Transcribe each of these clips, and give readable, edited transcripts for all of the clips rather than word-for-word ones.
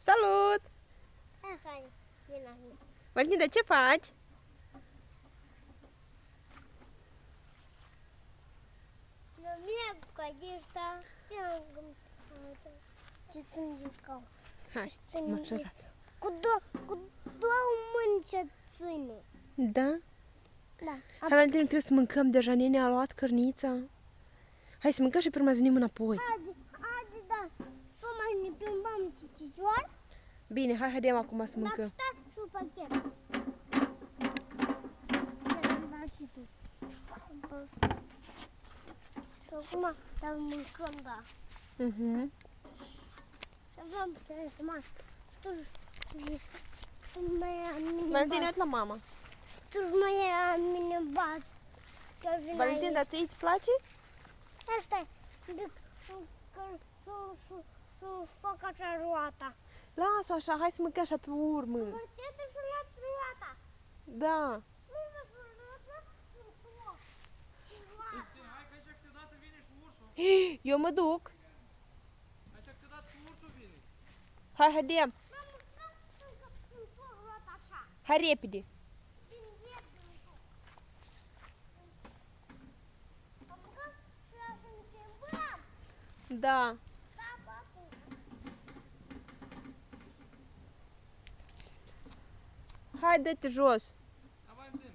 Salut! Valentin, de ce faci? Hai, m-am așezat. Cu două mâini ce ține. Da? Da. Hai, Valentin, trebuie să mâncăm. Deja nene a luat cărnița. Hai să mâncăm și pe urmă să venim înapoi. Haide, da. Să mai ne plimbăm cicicioar. Bine, hai, haidem acum să mâncăm. Dar stai și un pachet. Da, și tu. Acum, dar mâncăm, da. Și aveam telefonat. Tu Valentin, uite la mama. Tu mai a mine bat. Valentin, dar ție îți place? Stai, să fac acea roata. Lasă-o așa, hai să mâncăm așa pe urmă. Pătete și luați roata. Da. Hai că așa câteodată vine și ursul. Eu mă duc. Așa câteodată și ursul vine. Hai, haidem. Mamă, să-mi pun roata așa. Hai repede. Din verde în tot. Apucăm și să ne plimbăm. Da. Da, bă. Hai, dă-te jos. Da, Valentin,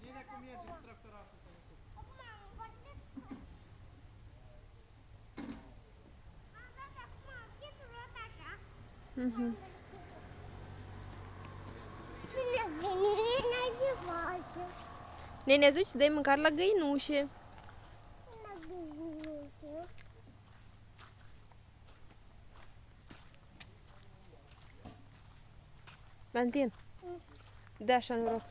vine cum merge cu tractorașul. Acum am împărțit. Am dat acum, închid roata așa. Cine vine, n-ai ce face. Nene, zici să dai mâncare la găinușe. La gândință. Valentin, dă așa noroc.